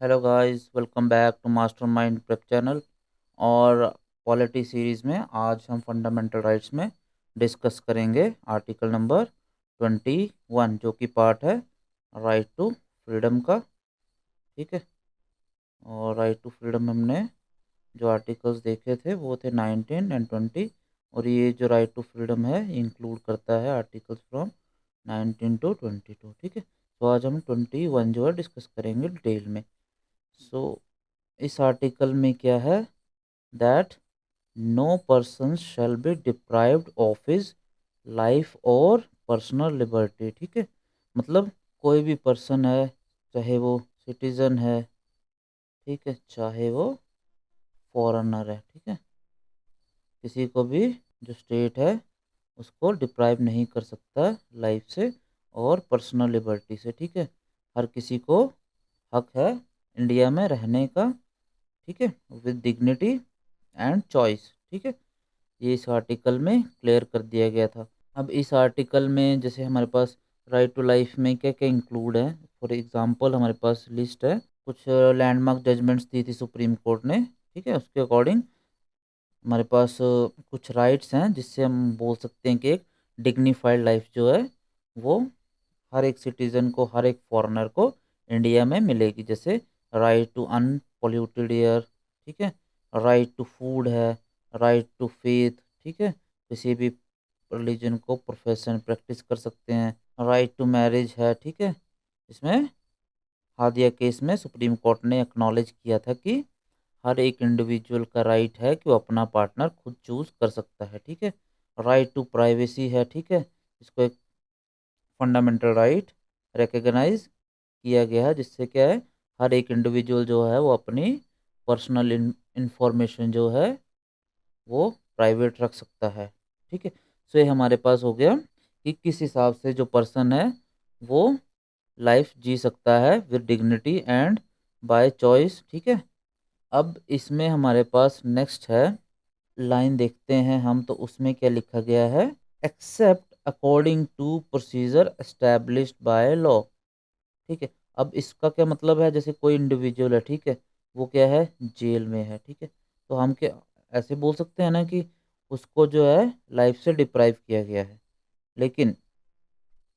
Hello guys, welcome back to Mastermind Prep channel. और polity series में आज हम फंडामेंटल राइट्स में डिस्कस करेंगे आर्टिकल नंबर 21, जो कि पार्ट है राइट टू फ्रीडम का। ठीक है। और राइट टू फ्रीडम में हमने जो आर्टिकल्स देखे थे वो थे 19 एंड 20। और ये जो राइट टू फ्रीडम है ये इंक्लूड करता है आर्टिकल्स फ्रॉम 19 टू 22। ठीक है। तो आज हम 21 जो है डिस्कस करेंगे डिटेल में। सो इस आर्टिकल में क्या है, that no person shall be deprived of his life और पर्सनल लिबर्टी। ठीक है। मतलब कोई भी पर्सन है, चाहे वो सिटीजन है, ठीक है, चाहे वो फॉरेनर है, ठीक है, किसी को भी जो स्टेट है उसको डिप्राइव नहीं कर सकता लाइफ से और पर्सनल लिबर्टी से। ठीक है। हर किसी को हक है इंडिया में रहने का, ठीक है, विद डिग्निटी एंड चॉइस। ठीक है। ये इस आर्टिकल में क्लियर कर दिया गया था। अब इस आर्टिकल में जैसे हमारे पास राइट टू लाइफ में क्या क्या इंक्लूड है, फॉर एग्जांपल हमारे पास लिस्ट है। कुछ लैंडमार्क जजमेंट्स दी थी सुप्रीम कोर्ट ने, ठीक है, उसके अकॉर्डिंग हमारे पास कुछ राइट्स हैं जिससे हम बोल सकते हैं कि एक डिग्निफाइड लाइफ जो है वो हर एक सिटीज़न को, हर एक फॉरेनर को इंडिया में मिलेगी। जैसे राइट टू अनपोल्यूटेड एयर, ठीक है, राइट टू फूड है, राइट टू फेथ, ठीक है, किसी भी रिलीजन को प्रोफेशन प्रैक्टिस कर सकते हैं, राइट टू मैरिज है। ठीक है। इसमें हादिया केस में सुप्रीम कोर्ट ने एक्नॉलेज किया था कि हर एक इंडिविजुअल का राइट है कि वो अपना पार्टनर खुद चूज कर सकता है। ठीक है। राइट टू प्राइवेसी है, ठीक है, इसको एक फंडामेंटल राइट रिकग्नाइज किया गया है, जिससे क्या है, हर एक इंडिविजुअल जो है वो अपनी पर्सनल इंफॉर्मेशन जो है वो प्राइवेट रख सकता है। ठीक है। सो ये हमारे पास हो गया कि किस हिसाब से जो पर्सन है वो लाइफ जी सकता है with dignity and by choice. ठीक है। अब इसमें हमारे पास नेक्स्ट है, लाइन देखते हैं हम, तो उसमें क्या लिखा गया है, except according to procedure established by law. ठीक है। अब इसका क्या मतलब है, जैसे कोई इंडिविजुअल है, ठीक है, वो क्या है, जेल में है, ठीक है, तो हम क्या ऐसे बोल सकते हैं ना कि उसको जो है लाइफ से डिप्राइव किया गया है। लेकिन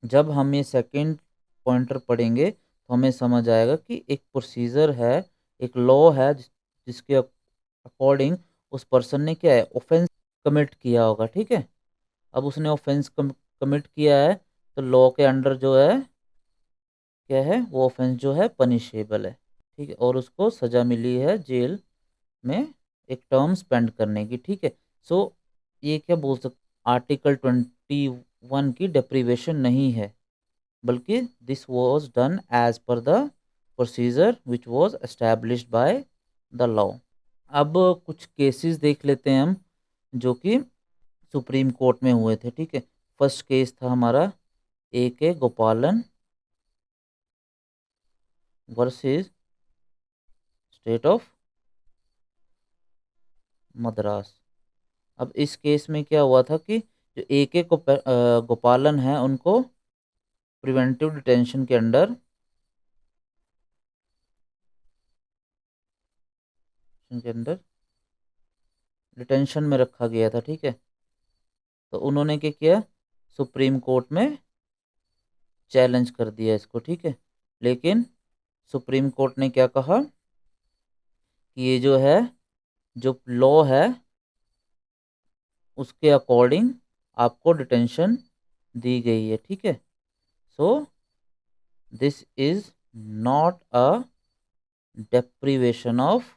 जब हम ये सेकंड पॉइंटर पढ़ेंगे तो हमें समझ आएगा कि एक प्रोसीजर है, एक लॉ है जिसके अकॉर्डिंग उस पर्सन ने क्या है, ऑफेंस कमिट किया होगा। ठीक है। अब उसने ऑफेंस कमिट किया है तो लॉ के अंडर जो है क्या है, वो ऑफेंस जो है पनिशेबल है। ठीक है। और उसको सज़ा मिली है जेल में एक टर्म स्पेंड करने की। ठीक है। सो ये क्या बोल सकते, आर्टिकल 21 की डेप्रीवेशन नहीं है, बल्कि this was done as per the procedure which was established by the law. अब कुछ केसेस देख लेते हैं हम जो कि सुप्रीम कोर्ट में हुए थे। ठीक है। फर्स्ट केस था हमारा ए के गोपालन वर्सेस स्टेट ऑफ मद्रास। अब इस केस में क्या हुआ था कि जो ए के गोपालन है उनको प्रिवेंटिव डिटेंशन के अंडर डिटेंशन में रखा गया था। ठीक है। तो उन्होंने क्या किया, सुप्रीम कोर्ट में चैलेंज कर दिया इसको। ठीक है। लेकिन सुप्रीम कोर्ट ने क्या कहा कि ये जो है, जो लॉ है उसके अकॉर्डिंग आपको डिटेंशन दी गई है। ठीक है। So this is not a deprivation of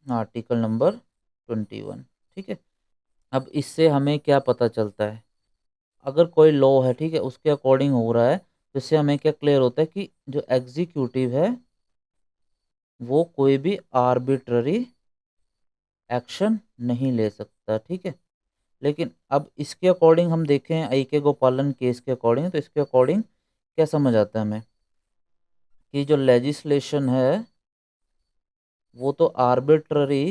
article number 21। ठीक है। अब इससे हमें क्या पता चलता है, अगर कोई लॉ है, ठीक है, उसके अकॉर्डिंग हो रहा है तो इससे हमें क्या क्लियर होता है कि जो एग्जीक्यूटिव है वो कोई भी आर्बिट्ररी एक्शन नहीं ले सकता। ठीक है। लेकिन अब इसके अकॉर्डिंग हम देखें आई के गोपालन केस के अकॉर्डिंग, तो इसके अकॉर्डिंग क्या समझ आता है हमें कि जो लेजिस्लेशन है वो तो आर्बिट्ररी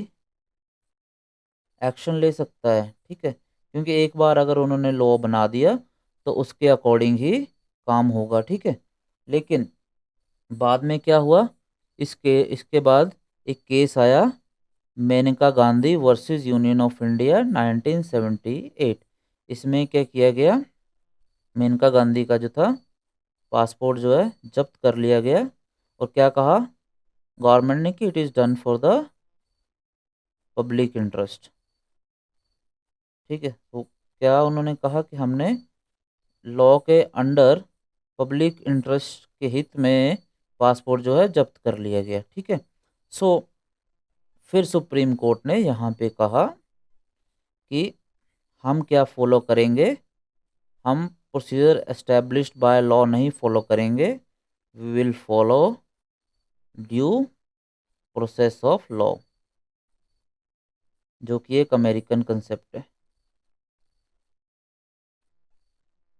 एक्शन ले सकता है। ठीक है। क्योंकि एक बार अगर उन्होंने लॉ बना दिया तो उसके अकॉर्डिंग ही काम होगा। ठीक है। लेकिन बाद में क्या हुआ, इसके बाद एक केस आया, Maneka Gandhi versus union of India 1978। इसमें क्या किया गया, मेनका गांधी का जो था पासपोर्ट जो है जब्त कर लिया गया, और क्या कहा गवर्नमेंट ने कि it is done for the public interest. ठीक है, तो क्या उन्होंने कहा कि हमने लॉ के अंडर पब्लिक इंटरेस्ट के हित में पासपोर्ट जो है जब्त कर लिया गया। ठीक है, सो फिर सुप्रीम कोर्ट ने यहाँ पे कहा कि हम क्या फॉलो करेंगे, हम प्रोसीजर एस्टेब्लिश्ड बाय लॉ नहीं फॉलो करेंगे, we will follow due process of law, जो कि एक अमेरिकन कंसेप्ट है।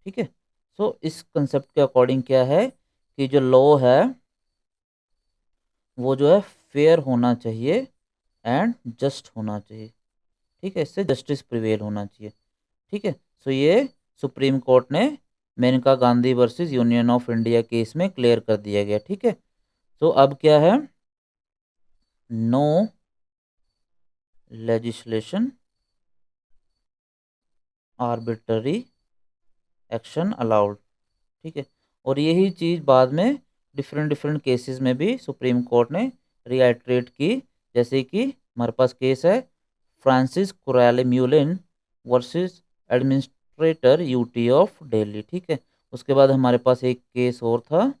ठीक है, सो इस कंसेप्ट के अकॉर्डिंग क्या है कि जो लॉ है वो जो है फेयर होना चाहिए एंड जस्ट होना चाहिए। ठीक है, इससे जस्टिस प्रिवेल होना चाहिए। ठीक है, सो ये सुप्रीम कोर्ट ने Maneka Gandhi versus union of India case में क्लियर कर दिया गया। ठीक है, तो अब क्या है, no legislation arbitrary action allowed. ठीक है, और यही चीज़ बाद में डिफरेंट डिफरेंट केसेस में भी सुप्रीम कोर्ट ने रिआइट्रेट की। जैसे कि हमारे पास केस है Francis Coralie Mullin versus administrator UT of Delhi. ठीक है, उसके बाद हमारे पास एक केस और था,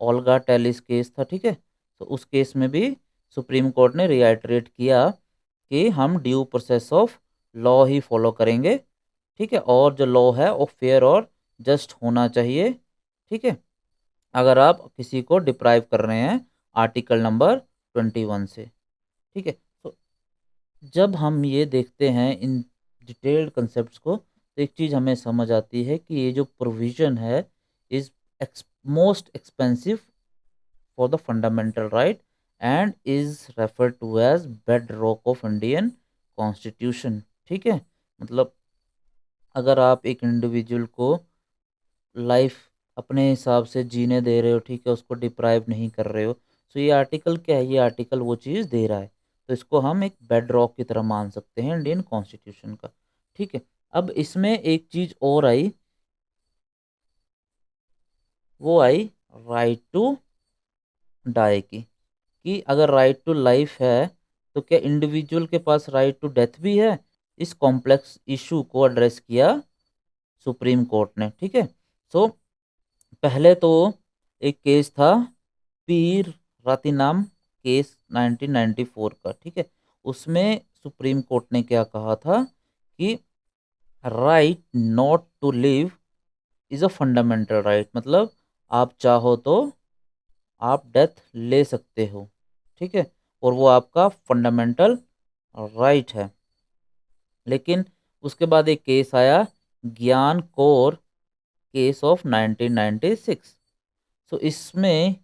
ओल्गा टेलिस केस था। ठीक है, तो उस केस में भी सुप्रीम कोर्ट ने रिआइट्रेट किया कि हम due process of law he follow करेंगे। ठीक है, और जो लॉ है वो फेयर और जस्ट होना चाहिए। ठीक है, अगर आप किसी को डिप्राइव कर रहे हैं आर्टिकल नंबर 21 से। ठीक है, तो जब हम ये देखते हैं इन डिटेल्ड कंसेप्ट्स को, तो एक चीज़ हमें समझ आती है कि ये जो प्रोविज़न है is most expensive for the fundamental right and is refer to as bed rock of Indian constitution. ठीक है, मतलब अगर आप एक इंडिविजुअल को लाइफ अपने हिसाब से जीने दे रहे हो, ठीक है, उसको डिप्राइव नहीं कर रहे हो, तो ये आर्टिकल क्या है, ये आर्टिकल वो चीज़ दे रहा है। तो इसको हम एक बेड रॉक की तरह मान सकते हैं इंडियन कॉन्स्टिट्यूशन का। ठीक है, अब इसमें एक चीज़ और आई, वो आई राइट टू डाई की, कि अगर राइट टू लाइफ है तो क्या इंडिविजुअल के पास राइट टू डेथ भी है। इस कॉम्प्लेक्स इशू को एड्रेस किया सुप्रीम कोर्ट ने। ठीक है, सो पहले तो एक केस था पीर रातिनाम केस 1994 का। ठीक है, उसमें सुप्रीम कोर्ट ने क्या कहा था कि right not to live is a fundamental right, मतलब आप चाहो तो आप डेथ ले सकते हो। ठीक है, और वो आपका फंडामेंटल राइट है। लेकिन उसके बाद एक केस आया ज्ञान कौर केस ऑफ 1996। सो इसमें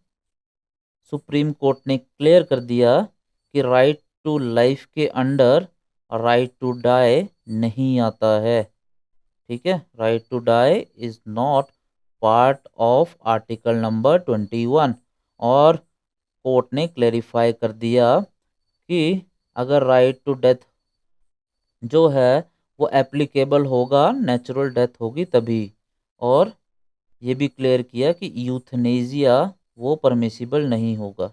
सुप्रीम कोर्ट ने क्लियर कर दिया कि राइट टू लाइफ के अंडर राइट टू डाई नहीं आता है। ठीक है, right to die is not part of article number 21। और कोर्ट ने क्लेरिफाई कर दिया कि अगर राइट टू डेथ जो है वो एप्लीकेबल होगा, नेचुरल डेथ होगी तभी। और ये भी क्लियर किया कि यूथनेजिया वो परमिसिबल नहीं होगा।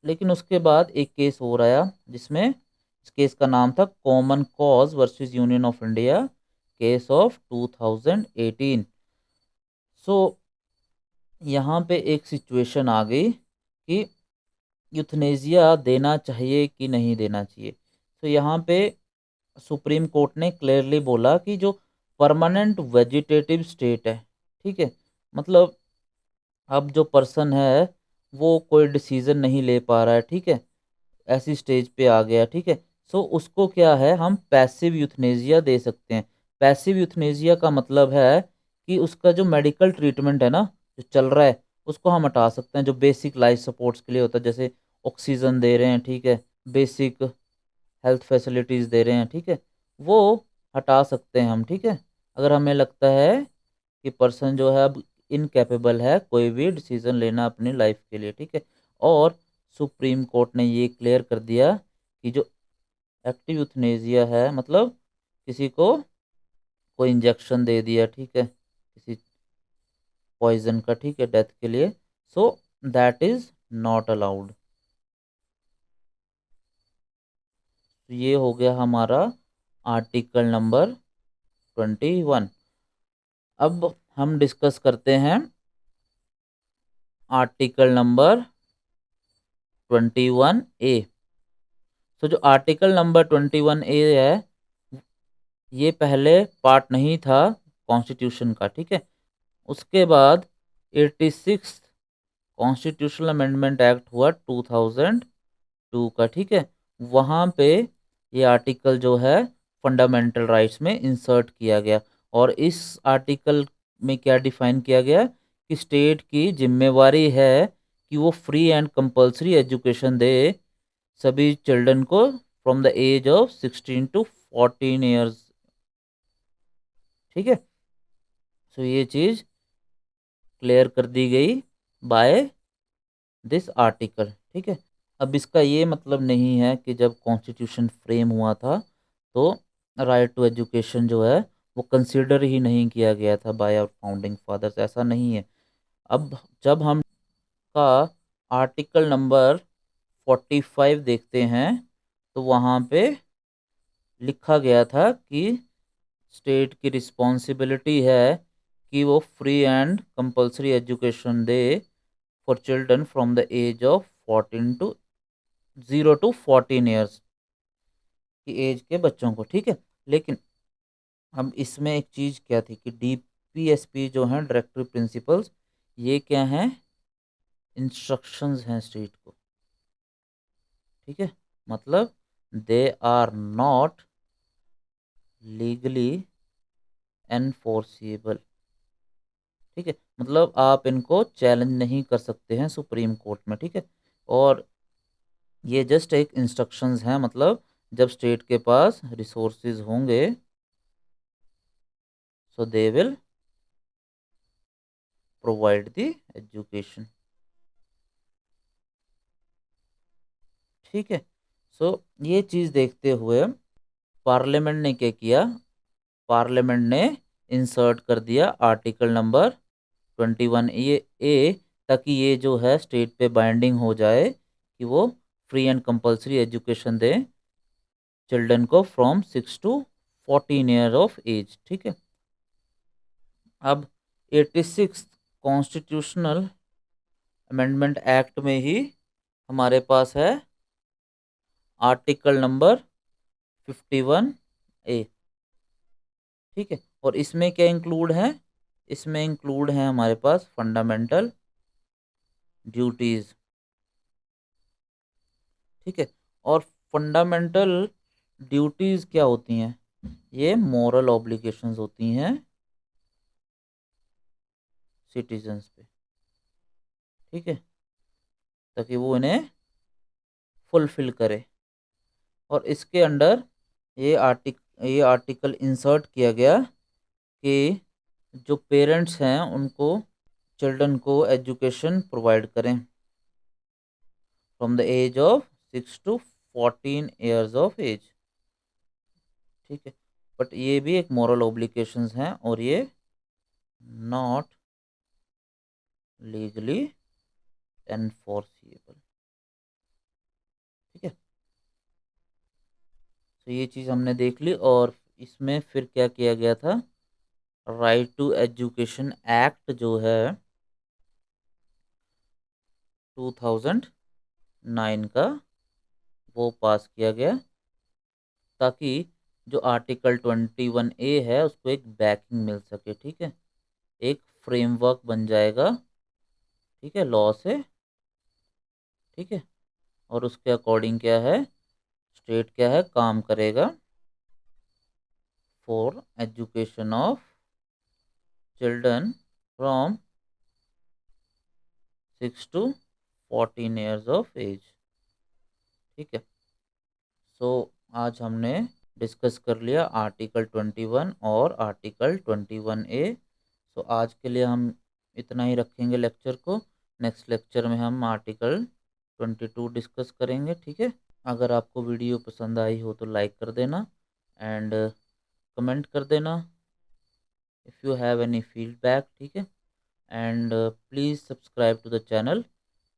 लेकिन उसके बाद एक केस और आया, जिसमें इस केस का नाम था common cause versus union of India case of 2018। सो यहाँ पे एक सिचुएशन आ गई कि यूथनेजिया देना चाहिए कि नहीं देना चाहिए। तो यहाँ पे सुप्रीम कोर्ट ने क्लियरली बोला कि जो परमानेंट वेजिटेटिव स्टेट है, ठीक है, मतलब अब जो पर्सन है वो कोई डिसीज़न नहीं ले पा रहा है, ठीक है, ऐसी स्टेज पे आ गया। ठीक है, सो उसको क्या है, हम पैसिव यूथनेजिया दे सकते हैं। पैसिव यूथनेजिया का मतलब है कि उसका जो मेडिकल ट्रीटमेंट है ना, जो चल रहा है, उसको हम हटा सकते हैं, जो बेसिक लाइफ सपोर्ट्स के लिए होता है, जैसे ऑक्सीजन दे रहे हैं, ठीक है, बेसिक हेल्थ फैसिलिटीज़ दे रहे हैं, ठीक है, वो हटा सकते हैं हम। ठीक है, अगर हमें लगता है कि पर्सन जो है अब इनकैपेबल है कोई भी डिसीजन लेना अपनी लाइफ के लिए, ठीक है। और सुप्रीम कोर्ट ने ये क्लियर कर दिया कि जो एक्टिव यूथनेसिया है, मतलब किसी को कोई इंजेक्शन दे दिया, ठीक है, किसी पॉइजन का, ठीक है, डेथ के लिए, so that is not allowed. तो ये हो गया हमारा आर्टिकल नंबर 21। अब हम डिस्कस करते हैं आर्टिकल नंबर 21A। तो जो आर्टिकल नंबर 21A है, ये पहले पार्ट नहीं था कॉन्स्टिट्यूशन का, ठीक है। उसके बाद 86 कॉन्स्टिट्यूशनल अमेंडमेंट एक्ट हुआ 2002 का, ठीक है। वहाँ पे ये आर्टिकल जो है फंडामेंटल राइट्स में इंसर्ट किया गया। और इस आर्टिकल में क्या डिफाइन किया गया कि स्टेट की जिम्मेवारी है कि वो फ्री एंड कंपलसरी एजुकेशन दे सभी चिल्ड्रन को from the age of 16 to 14 years, ठीक है। सो ये चीज़ क्लियर कर दी गई बाय दिस आर्टिकल, ठीक है। अब इसका ये मतलब नहीं है कि जब कॉन्स्टिट्यूशन फ्रेम हुआ था तो राइट टू एजुकेशन जो है वो कंसिडर ही नहीं किया गया था बाय आवर फाउंडिंग फादर्स, ऐसा नहीं है। अब जब हम का आर्टिकल नंबर 45 देखते हैं तो वहाँ पे लिखा गया था कि स्टेट की रिस्पॉन्सिबिलिटी है कि वो फ्री एंड कंपलसरी एजुकेशन दे for children from the age of 0 to 14 years की एज के बच्चों को, ठीक है। लेकिन अब इसमें एक चीज़ क्या थी कि डीपीएसपी जो हैं डायरेक्टिव प्रिंसिपल्स, ये क्या हैं, इंस्ट्रक्शंस हैं स्टेट को, ठीक है। मतलब they are not legally enforceable, ठीक है। मतलब आप इनको चैलेंज नहीं कर सकते हैं सुप्रीम कोर्ट में, ठीक है। और ये जस्ट एक इंस्ट्रक्शंस हैं, मतलब जब स्टेट के पास रिसोर्सेज होंगे so they will provide the education, ठीक है। सो ये चीज़ देखते हुए पार्लियामेंट ने क्या किया, पार्लियामेंट ने इंसर्ट कर दिया आर्टिकल नंबर 21A, ताकि ये जो है स्टेट पे बाइंडिंग हो जाए कि वो free and compulsory education the children को from 6 to 14 year of age, ठीक है। अब 86 कॉन्स्टिट्यूशनल अमेंडमेंट एक्ट में ही हमारे पास है आर्टिकल नंबर 51A, ठीक है। और इसमें क्या इंक्लूड है, इसमें इंक्लूड है हमारे पास फंडामेंटल ड्यूटीज़, ठीक है। और फंडामेंटल ड्यूटीज़ क्या होती हैं, ये मॉरल ऑब्लिगेशंस होती हैं सिटीजन्स पे, ठीक है, ताकि वो इन्हें फुलफिल करे। और इसके अंडर ये आर्टिकल इंसर्ट किया गया कि जो पेरेंट्स हैं उनको चिल्ड्रन को एजुकेशन प्रोवाइड करें from the age of 6 to 14 years of age, ठीक है। बट ये भी एक मॉरल ऑब्लिगेशंस हैं और ये नॉट लीगली एनफोर्सिबल, ठीक है। तो ये चीज़ हमने देख ली। और इसमें फिर क्या किया गया था, राइट टू एजुकेशन एक्ट जो है 2009 का, वो पास किया गया ताकि जो आर्टिकल 21A है उसको एक बैकिंग मिल सके, ठीक है। एक फ्रेमवर्क बन जाएगा, ठीक है, लॉ से, ठीक है। और उसके अकॉर्डिंग क्या है, स्टेट क्या है काम करेगा for education of children from 6 to 14 years of age, ठीक है। सो आज हमने डिस्कस कर लिया आर्टिकल 21 और आर्टिकल 21A। सो आज के लिए हम इतना ही रखेंगे लेक्चर को। नेक्स्ट लेक्चर में हम आर्टिकल 22 डिस्कस करेंगे, ठीक है। अगर आपको वीडियो पसंद आई हो तो लाइक कर देना एंड कमेंट कर देना if you have any feedback, ठीक है। And please subscribe to the channel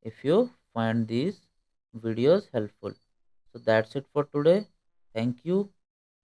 if you find these videos helpful. So that's it for today. Thank you.